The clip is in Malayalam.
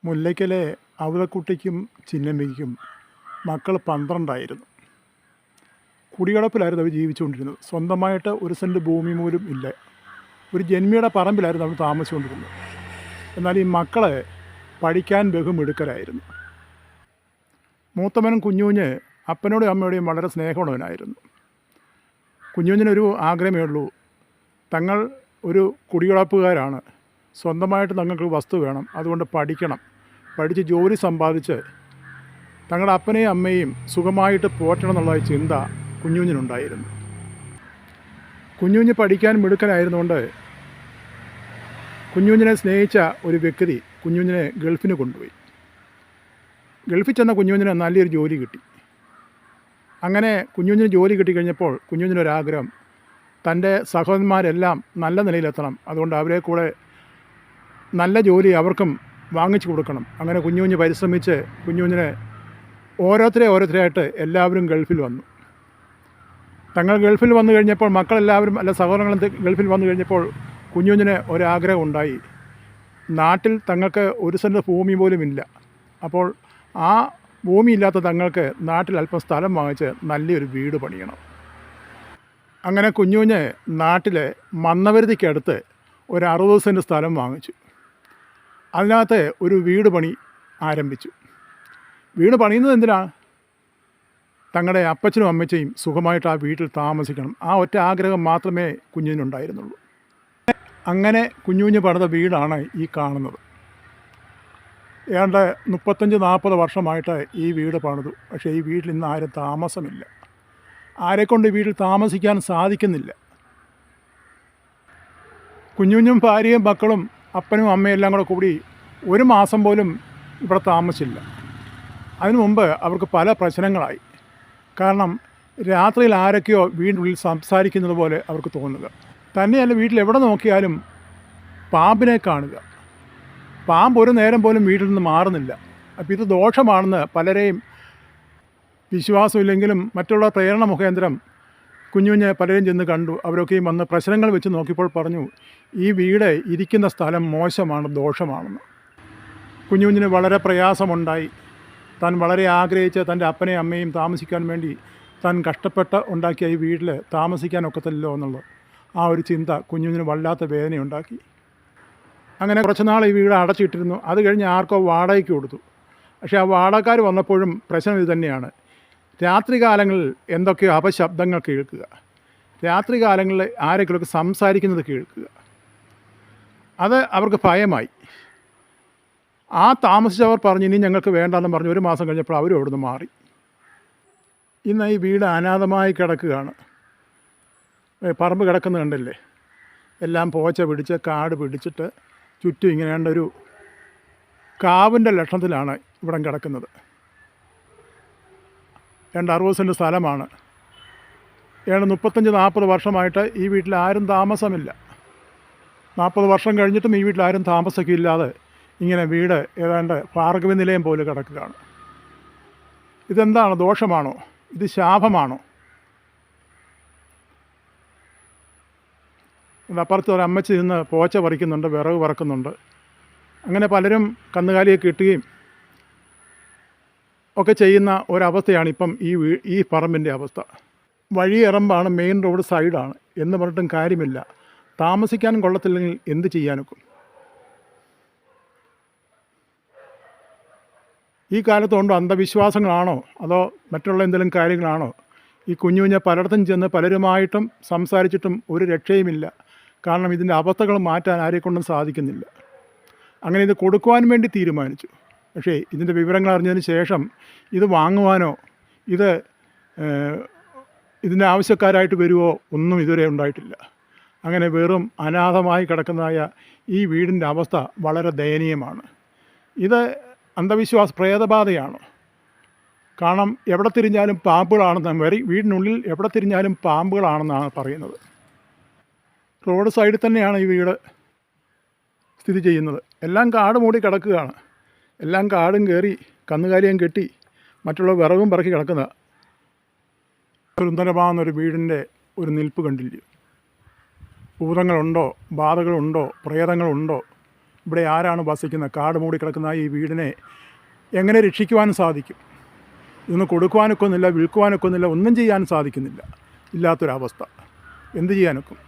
മുല്ലയ്ക്കലെ അവതക്കുട്ടിക്കും ചിന്നമ്മയ്ക്കും മക്കൾ 12 കുടിയടപ്പിലായിരുന്നു അവർ ജീവിച്ചുകൊണ്ടിരുന്നത്. സ്വന്തമായിട്ട് ഒരു സെൻറ്റ് ഭൂമി പോലും ഇല്ല. ഒരു ജന്മിയുടെ പറമ്പിലായിരുന്നു അവർ താമസിച്ചുകൊണ്ടിരുന്നത്. എന്നാൽ ഈ മക്കൾ പഠിക്കാൻ ബഹുമിടുക്കരായിരുന്നു. മൂത്തമനും കുഞ്ഞുഞ്ഞ് അപ്പനോടും അമ്മയോടെയും വളരെ സ്നേഹമുള്ളവനായിരുന്നു. കുഞ്ഞുഞ്ഞിനൊരു ആഗ്രഹമേ ഉള്ളൂ, തങ്ങൾ ഒരു കുടിയടപ്പുകാരാണ്, സ്വന്തമായിട്ട് തങ്ങൾക്ക് വസ്തു വേണം, അതുകൊണ്ട് പഠിക്കണം, പഠിച്ച് ജോലി സമ്പാദിച്ച് തങ്ങളുടെ അപ്പനെയും അമ്മയും സുഖമായിട്ട് പോറ്റണം എന്നുള്ള ചിന്ത കുഞ്ഞുഞ്ഞിനുണ്ടായിരുന്നു. കുഞ്ഞുഞ്ഞ് പഠിക്കാൻ മിടുക്കനായിരുന്നുകൊണ്ട് കുഞ്ഞുഞ്ഞിനെ സ്നേഹിച്ച ഒരു വ്യക്തി കുഞ്ഞുഞ്ഞിനെ ഗൾഫിന് കൊണ്ടുപോയി. ഗൾഫിൽ ചെന്ന കുഞ്ഞുഞ്ഞിന് നല്ലൊരു ജോലി കിട്ടി. അങ്ങനെ കുഞ്ഞുഞ്ഞിന് ജോലി കിട്ടിക്കഴിഞ്ഞപ്പോൾ കുഞ്ഞുഞ്ഞിനൊരാഗ്രഹം, തൻ്റെ സഹോദരന്മാരെല്ലാം നല്ല നിലയിലെത്തണം, അതുകൊണ്ട് അവരെ കൂടെ നല്ല ജോലി വാങ്ങിച്ചു കൊടുക്കണം. അങ്ങനെ കുഞ്ഞുഞ്ഞ് പരിശ്രമിച്ച് കുഞ്ഞുഞ്ഞിനെ ഓരോരുത്തരായിട്ട് എല്ലാവരും ഗൾഫിൽ വന്നു. തങ്ങൾ ഗൾഫിൽ വന്നു കഴിഞ്ഞപ്പോൾ മക്കളെല്ലാവരും സഹോദരങ്ങളും ഗൾഫിൽ വന്നു കഴിഞ്ഞപ്പോൾ കുഞ്ഞുഞ്ഞിന് ഒരാഗ്രഹം ഉണ്ടായി. നാട്ടിൽ തങ്ങൾക്ക് ഒരു സെൻറ്റ് ഭൂമി പോലും ഇല്ല. അപ്പോൾ ആ ഭൂമിയില്ലാത്ത തങ്ങൾക്ക് നാട്ടിൽ അല്പം സ്ഥലം വാങ്ങിച്ച് നല്ലൊരു വീട് പണിയണം. അങ്ങനെ കുഞ്ഞുഞ്ഞ് നാട്ടിലെ മന്നവരുതിക്കടുത്ത് ഒരു 60 സെൻറ്റ് സ്ഥലം വാങ്ങിച്ചു. അതിനകത്ത് ഒരു വീട് പണി ആരംഭിച്ചു. വീട് പണിയുന്നത് എന്തിനാണ്? തങ്ങളുടെ അപ്പച്ചനും അമ്മച്ചയും സുഖമായിട്ട് ആ വീട്ടിൽ താമസിക്കണം. ആ ഒറ്റ ആഗ്രഹം മാത്രമേ കുഞ്ഞിനുണ്ടായിരുന്നുള്ളൂ. അങ്ങനെ കുഞ്ഞുഞ്ഞ് പണിത വീടാണ് ഈ കാണുന്നത്. ഏതാണ്ട് 35-40 വർഷമായിട്ട് ഈ വീട് പണിതു. പക്ഷേ ഈ വീട്ടിൽ ഇന്ന് ആരും താമസമില്ല. ആരെക്കൊണ്ട് ഈ വീട്ടിൽ താമസിക്കാൻ സാധിക്കുന്നില്ല. കുഞ്ഞുഞ്ഞും ഭാര്യയും മക്കളും അപ്പനും അമ്മയും എല്ലാം കൂടി ഒരു മാസം പോലും ഇവിടെ താമസിച്ചില്ല. അതിനു മുമ്പ് അവർക്ക് പല പ്രശ്നങ്ങളായി. കാരണം രാത്രിയിൽ ആരൊക്കെയോ വീടിനുള്ളിൽ സംസാരിക്കുന്നത് പോലെ അവർക്ക് തോന്നുക. തന്നെയല്ല, വീട്ടിൽ എവിടെ നോക്കിയാലും പാമ്പിനെ കാണുക. പാമ്പ് ഒരു നേരം പോലും വീട്ടിൽ നിന്ന് മാറുന്നില്ല. അപ്പോൾ ഇത് ദോഷമാണെന്ന് പലരെയും വിശ്വാസമില്ലെങ്കിലും മറ്റുള്ള പ്രേരണ മുഖേന്ദ്രം കുഞ്ഞുഞ്ഞ് പലരും ചെന്ന് കണ്ടു. അവരൊക്കെയും വന്ന് പ്രശ്നങ്ങൾ വെച്ച് നോക്കിയപ്പോൾ പറഞ്ഞു, ഈ വീട് ഇരിക്കുന്ന സ്ഥലം മോശമാണ്, ദോഷമാണെന്ന്. കുഞ്ഞുഞ്ഞിന് വളരെ പ്രയാസമുണ്ടായി. താൻ വളരെ ആഗ്രഹിച്ച് തൻ്റെ അപ്പനെയും അമ്മയും താമസിക്കാൻ വേണ്ടി താൻ കഷ്ടപ്പെട്ട് ഉണ്ടാക്കിയ ഈ വീട്ടിൽ താമസിക്കാനൊക്കത്തില്ലല്ലോ എന്നുള്ളത് ആ ഒരു ചിന്ത കുഞ്ഞുഞ്ഞിന് വല്ലാത്ത വേദനയുണ്ടാക്കി. അങ്ങനെ കുറച്ച് നാൾ ഈ വീട് അടച്ചിട്ടിരുന്നു. അത് കഴിഞ്ഞ് ആർക്കോ വാടകയ്ക്ക് കൊടുത്തു. പക്ഷേ ആ വാടകക്കാർ വന്നപ്പോഴും പ്രശ്നം ഇത് തന്നെയാണ്. രാത്രികാലങ്ങളിൽ എന്തൊക്കെയോ അപശബ്ദങ്ങൾ കേൾക്കുക, രാത്രികാലങ്ങളിൽ ആരെങ്കിലുമൊക്കെ സംസാരിക്കുന്നത് കേൾക്കുക. അത് അവർക്ക് ഭയമായി. ആ താമസിച്ചവർ പറഞ്ഞു, ഇനി ഞങ്ങൾക്ക് വേണ്ടെന്ന് പറഞ്ഞു. ഒരു മാസം കഴിഞ്ഞപ്പോൾ അവരും അവിടുന്ന് മാറി. ഇന്ന് ഈ വീട് അനാഥമായി കിടക്കുകയാണ്. പറമ്പ് കിടക്കുന്നത് കണ്ടില്ലേ? എല്ലാം പോച്ച പിടിച്ച് കാട് പിടിച്ചിട്ട് ചുറ്റും ഇങ്ങനെ ഒരു കാവിൻ്റെ ലക്ഷണത്തിലാണ് ഇവിടം കിടക്കുന്നത്. 60 സെൻറ്റ് സ്ഥലമാണ്. 35-40 വർഷമായിട്ട് ഈ വീട്ടിൽ ആരും താമസമില്ല. 40 വർഷം കഴിഞ്ഞിട്ടും ഈ വീട്ടിൽ ആരും താമസമില്ലാതെ ഇങ്ങനെ വീട് ഏതാണ്ട് ഭാർഗവി നിലയം പോലെ കിടക്കുകയാണ്. ഇതെന്താണ്? ദോഷമാണോ? ഇത് ശാപമാണോ? അപ്പുറത്ത് ഒരു അമ്മച്ചി നിന്ന് പോച്ച പറിക്കുന്നുണ്ട്, വിറക് പറക്കുന്നുണ്ട്. അങ്ങനെ പലരും കന്നുകാലിയെ കിട്ടുകയും ഒക്കെ ചെയ്യുന്ന ഒരവസ്ഥയാണ് ഇപ്പം ഈ പറമ്പിൻ്റെ അവസ്ഥ. വഴിയിറമ്പാണ്, മെയിൻ റോഡ് സൈഡാണ് എന്ന് പറഞ്ഞിട്ടും കാര്യമില്ല. താമസിക്കാൻ കൊള്ളത്തില്ലെങ്കിൽ എന്ത് ചെയ്യാനൊക്കും? ഈ കാലത്തുണ്ടോ അന്ധവിശ്വാസങ്ങളാണോ അതോ മറ്റുള്ള എന്തെങ്കിലും കാര്യങ്ങളാണോ? ഈ കുഞ്ഞുഞ്ഞ് പലയിടത്തും ചെന്ന് പലരുമായിട്ടും സംസാരിച്ചിട്ടും ഒരു രക്ഷയുമില്ല. കാരണം ഇതിൻ്റെ അവസ്ഥകൾ മാറ്റാൻ ആരെക്കൊണ്ടും സാധിക്കുന്നില്ല. അങ്ങനെ ഇത് കൊടുക്കുവാൻ വേണ്ടി തീരുമാനിച്ചു. പക്ഷേ ഇതിൻ്റെ വിവരങ്ങൾ അറിഞ്ഞതിന് ശേഷം ഇത് വാങ്ങുവാനോ ഇതിൻ്റെ ആവശ്യക്കാരായിട്ട് വരുമോ ഒന്നും ഇതുവരെ ഉണ്ടായിട്ടില്ല. അങ്ങനെ വെറും അനാഥമായി കിടക്കുന്നതായ ഈ വീടിൻ്റെ അവസ്ഥ വളരെ ദയനീയമാണ്. ഇത് പ്രേതബാധയാണ്. കാരണം എവിടെ തിരിഞ്ഞാലും പാമ്പുകളാണെന്ന്, വീടിനുള്ളിൽ എവിടെ തിരിഞ്ഞാലും പാമ്പുകളാണെന്നാണ് പറയുന്നത്. റോഡ് സൈഡിൽ തന്നെയാണ് ഈ വീട് സ്ഥിതി ചെയ്യുന്നത്. എല്ലാം കാട് മൂടി കിടക്കുകയാണ്. എല്ലാം കാടും കയറി കന്നുകാലിയും കെട്ടി മറ്റുള്ള വിറകും പറക്കി കിടക്കുന്ന സുന്ദരമാകുന്നൊരു വീടിൻ്റെ ഒരു നിൽപ്പ് കണ്ടില്ലേ? ഭൂതങ്ങളുണ്ടോ, ബാധകളുണ്ടോ, പ്രേതങ്ങളുണ്ടോ, ഇവിടെ ആരാണ് വസിക്കുന്നത്? കാട് മൂടിക്കിടക്കുന്ന ഈ വീടിനെ എങ്ങനെ രക്ഷിക്കുവാനും സാധിക്കും? ഇതൊന്നും കൊടുക്കുവാനൊക്കൊന്നുമില്ല, വിൽക്കുവാനൊക്കൊന്നുമില്ല, ഒന്നും ചെയ്യാനും സാധിക്കുന്നില്ല. ഇല്ലാത്തൊരവസ്ഥ എന്ത് ചെയ്യാനൊക്കും?